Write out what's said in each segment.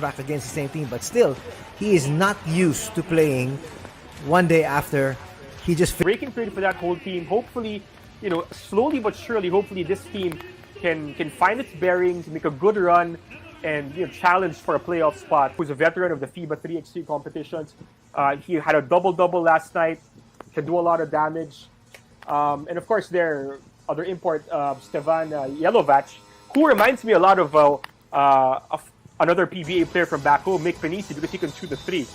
back against the same team, but still, he is not used to playing one day after he just breaking period for that whole team. Hopefully, slowly but surely, hopefully this team can find its bearings, make a good run, and challenge for a playoff spot. Who's a veteran of the FIBA 3x3 competitions. He had a double-double last night, can do a lot of damage. And of course, their other import, Stevan Yelovac, who reminds me a lot of another PBA player from back home, Mick Panisi, because he can shoot the three.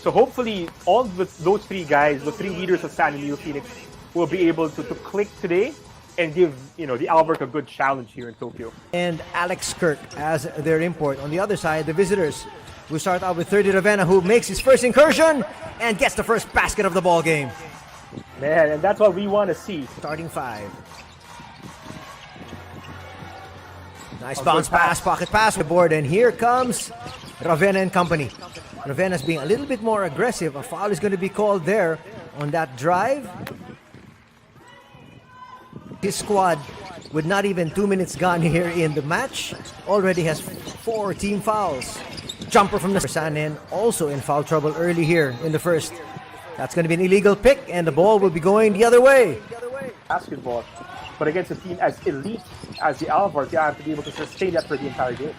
So hopefully, all those three guys, the three leaders of San and Neophoenix, will be able to click today and give the Alvark a good challenge here in Tokyo. And Alex Kirk as their import. On the other side, the visitors. We start out with Thirdy Ravena, who makes his first incursion and gets the first basket of the ball game. Man, and that's what we want to see. Starting five. Nice bounce pass, pocket pass, the board, and here comes Ravena and company. Ravena's being a little bit more aggressive. A foul is going to be called there on that drive. His squad, with not even 2 minutes gone here in the match, already has 4 team fouls. Jumper from the Sanin, also in foul trouble early here in the first. That's going to be an illegal pick, and the ball will be going the other way. Basketball, but against a team as elite as the Alvark, you have to be able to sustain that for the entire game.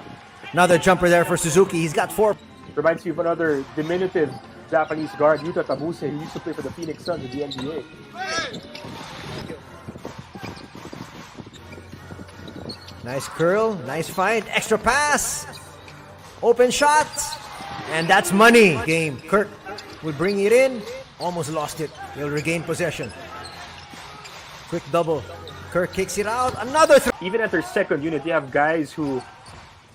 Another jumper there for Suzuki. He's got 4. Reminds me of another diminutive Japanese guard, Yuta Tabuse, who used to play for the Phoenix Suns in the NBA. Nice curl, nice fight, extra pass, open shot, and that's money. Game, Kirk will bring it in, almost lost it. He'll regain possession. Quick double, Kirk kicks it out, another three. Even at their second unit, you have guys who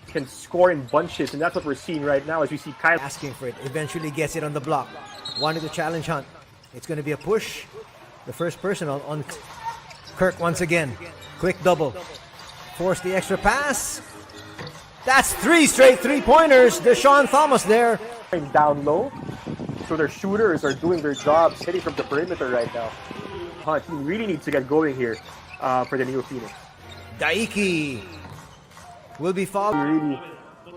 can score in bunches, and that's what we're seeing right now as we see Kyle asking for it, eventually gets it on the block. Wanted to challenge Hunt. It's going to be a push. The first personal on Kirk once again. Quick double. Force the extra pass. That's 3 straight 3-pointers. Deshaun Thomas there. Down low. So their shooters are doing their jobs, hitting from the perimeter right now. Hunt, he really needs to get going here for the Neophoenix. Daiki will be fouled. Really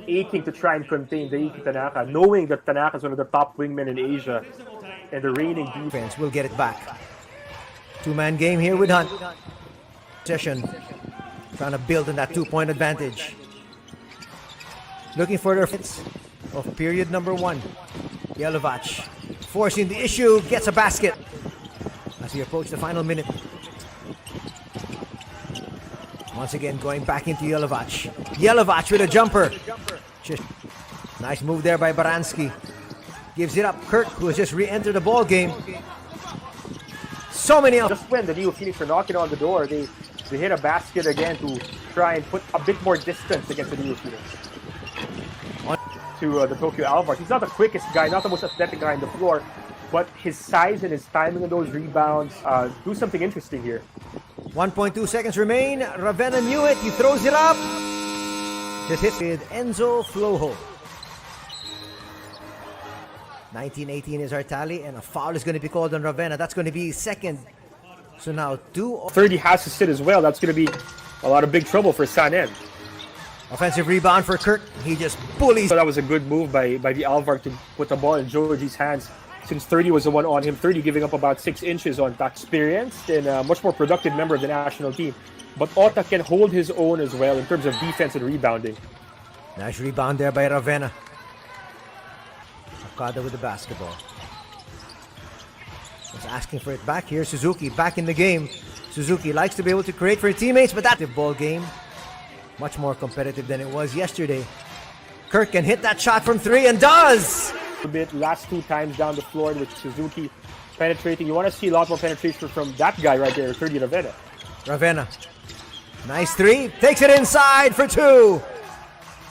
aching to try and contain Daiki Tanaka, knowing that Tanaka is one of the top wingmen in Asia, and the reigning defense will get it back. 2-man game here with Hunt. Session trying to build on that 2-point advantage. Looking for their fits of period number 1. Yelovac forcing the issue, gets a basket as we approach the final minute. Once again going back into Yelovac. Yelovac with a jumper. Nice move there by Baranski. Gives it up. Kirk, who has just re-entered the ball game. So many. Just when the Neophoenix are knocking on the door, they hit a basket again to try and put a bit more distance against the Neophoenix. To the Tokyo Alvark. He's not the quickest guy, not the most athletic guy on the floor, but his size and his timing on those rebounds do something interesting here. 1.2 seconds remain. Ravena knew it. He throws it up. Just hit with Enzo Flojo. 19-18 is our tally, and a foul is going to be called on Ravena. That's going to be second. So now 30 has to sit as well. That's going to be a lot of big trouble for Sanen. Offensive rebound for Kirk. He just bullies. So that was a good move by the Alvark to put the ball in Georgie's hands, since Thirdy was the one on him. Thirdy giving up about 6 inches on that experienced and a much more productive member of the national team. But Ota can hold his own as well in terms of defense and rebounding. Nice rebound there by Ravena. Okada with the basketball. Was asking for it back here. Suzuki back in the game. Suzuki likes to be able to create for his teammates, but that's the ball game. Much more competitive than it was yesterday. Kirk can hit that shot from 3 and does! A bit last 2 times down the floor with Suzuki penetrating. You want to see a lot more penetration from that guy right there, Thirdy Ravena. Ravena. Nice 3. Takes it inside for 2.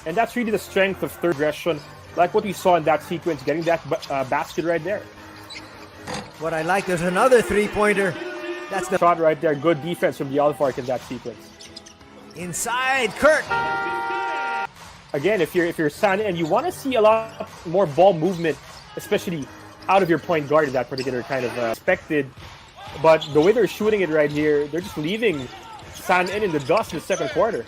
And that's really the strength of third aggression. Like what we saw in that sequence, getting that basket right there. What I like, there's another 3-pointer. That's the shot right there. Good defense from the Alvark in that sequence. Inside, Kirk. Again, if you're San and you want to see a lot more ball movement, especially out of your point guard in that particular kind of expected. But the way they're shooting it right here, they're just leaving San in the dust in the second quarter.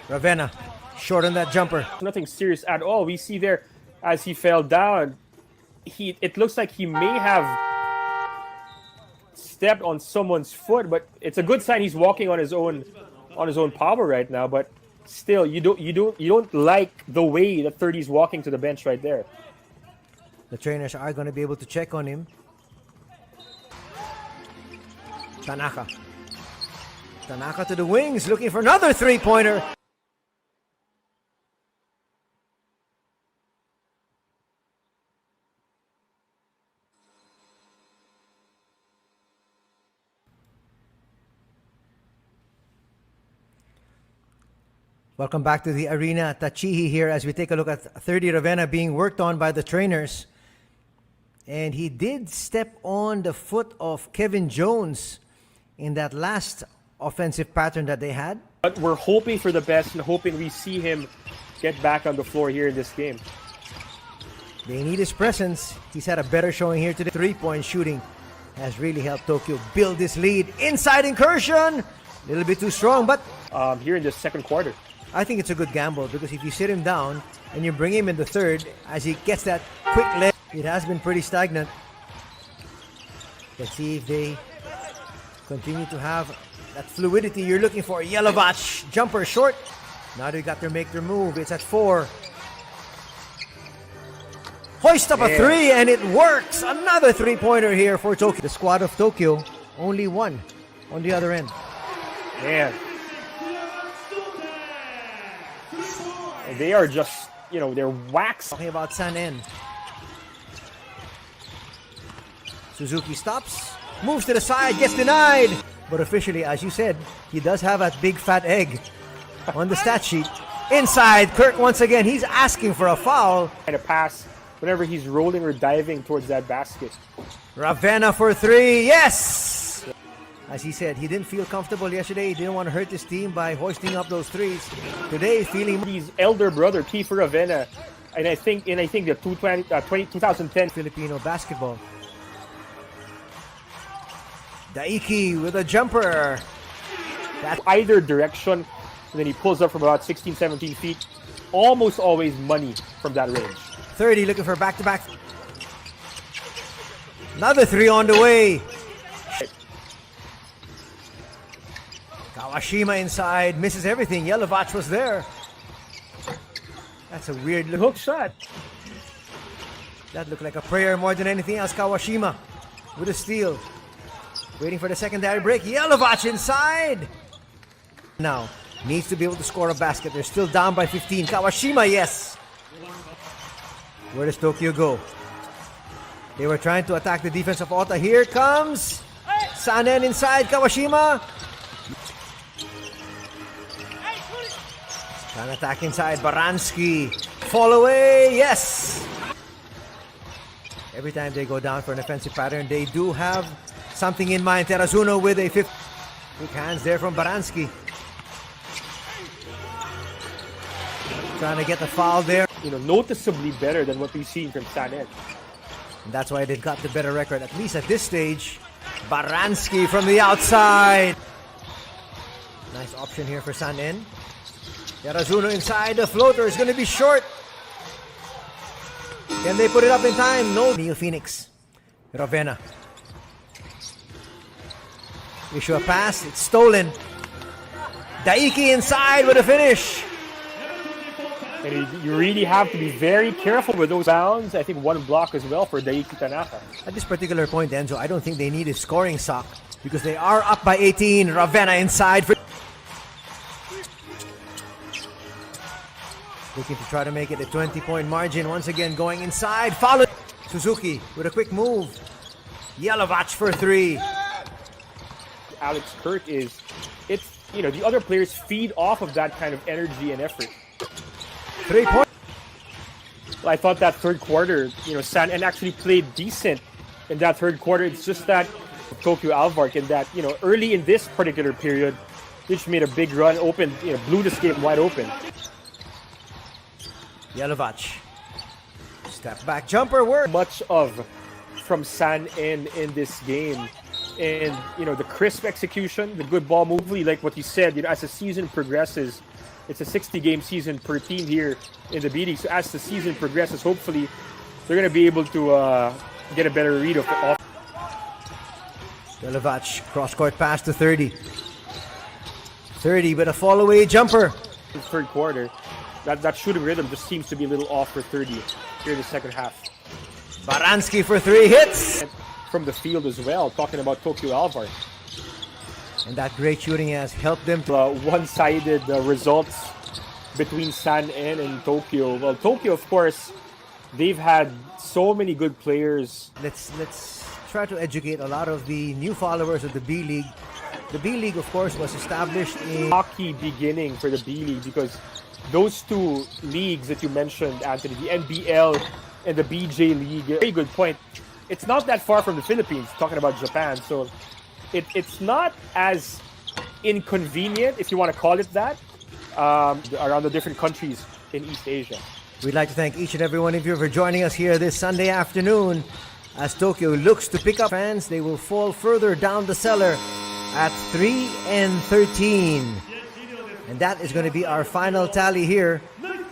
Ravena Short on that jumper. Nothing serious at all. We see there as he fell down, it looks like he may have stepped on someone's foot, but it's a good sign he's walking on his own power right now. But still, you don't like the way that Thirdy's walking to the bench right there. The trainers are going to be able to check on him. Tanaka to the wings, looking for another three-pointer. Welcome back to the arena. Tachihi here as we take a look at Thirdy Ravena being worked on by the trainers. And he did step on the foot of Kevin Jones in that last offensive pattern that they had. But we're hoping for the best and hoping we see him get back on the floor here in this game. They need his presence. He's had a better showing here today. Three-point shooting has really helped Tokyo build this lead. Inside incursion! A little bit too strong, but here in the second quarter. I think it's a good gamble because if you sit him down and you bring him in the third, as he gets that quick leg, it has been pretty stagnant. Let's see if they continue to have that fluidity you're looking for. Yelovach, jumper short. Now they got to make their move. It's at 4. Hoist up a 3 and it works. Another three-pointer here for Tokyo. The squad of Tokyo, only one on the other end. Man. They are just, they're waxed. Talking about San-En. Suzuki stops, moves to the side, gets denied. But officially, as you said, he does have that big fat egg on the stat sheet. Inside, Kirk once again, he's asking for a foul. And a pass whenever he's rolling or diving towards that basket. Ravena for 3, yes! As he said, he didn't feel comfortable yesterday. He didn't want to hurt his team by hoisting up those threes. Today, feeling his elder brother, Kiefer Ravena, and I think the 2010 Filipino basketball. Daiki with a jumper. That's either direction, and then he pulls up from about 16, 17 feet. Almost always money from that range. Thirdy looking for back-to-back. Another 3 on the way. Kawashima inside, misses everything. Yelovach was there. That's a weird hook shot. That looked like a prayer more than anything else. Kawashima with a steal. Waiting for the secondary break. Yelovach inside. Now, needs to be able to score a basket. They're still down by 15. Kawashima, yes. Where does Tokyo go? They were trying to attack the defense of Ota. Here comes San-En inside. Kawashima. Trying to attack inside. Baranski. Fall away. Yes. Every time they go down for an offensive pattern, they do have something in mind. Terazuno with a 5th. Quick hands there from Baranski. Trying to get the foul there. Noticeably better than what we've seen from San-En. And that's why they've got the better record, at least at this stage. Baranski from the outside. Nice option here for San-En. Terazuno inside. The floater is going to be short. Can they put it up in time? No. Neophoenix. Ravena. Issue a pass. It's stolen. Daiki inside with a finish. And you really have to be very careful with those bounds. I think one block as well for Daiki Tanaka. At this particular point, Enzo, I don't think they need a scoring sock because they are up by 18. Ravena inside. Looking to try to make it a 20-point margin. Once again, going inside. Followed. Suzuki with a quick move. Yelovach for 3. Alex Kirk the other players feed off of that kind of energy and effort. 3 points. Well, I thought that third quarter, San-En actually played decent in that third quarter. It's just that Tokyo Alvark in that, early in this particular period, which made a big run, blew this game wide open. Yelovach. Step back jumper work. Much of from San-En in this game. And, the crisp execution, the good ball movement, like what you said, as the season progresses, It's a 60-game season per team here in the B League. So as the season progresses, hopefully they're going to be able to get a better read of the offense. Delavach, cross-court pass to Thirdy. Thirdy with a fall-away jumper. In the third quarter, that shooting rhythm just seems to be a little off for Thirdy here in the second half. Baranski for 3 hits. And from the field as well, talking about Tokyo Alvark. And that great shooting has helped them to One-sided results between San-En and Tokyo. Well, Tokyo, of course, they've had so many good players. Let's try to educate a lot of the new followers of the B League. The B League, of course, was established in Hockey beginning for the B League, because those two leagues that you mentioned, Anthony, the NBL and the BJ League, very good point. It's not that far from the Philippines, talking about Japan, so it's not as inconvenient, if you want to call it that, around the different countries in East Asia. We'd like to thank each and every one of you for joining us here this Sunday afternoon. As Tokyo looks to pick up fans, they will fall further down the cellar at 3-13. And that is going to be our final tally here,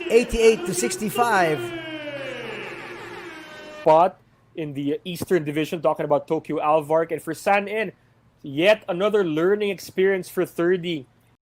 88-65. Spot in the Eastern Division, talking about Tokyo Alvark. And for San-En, yet another learning experience for Thirdy.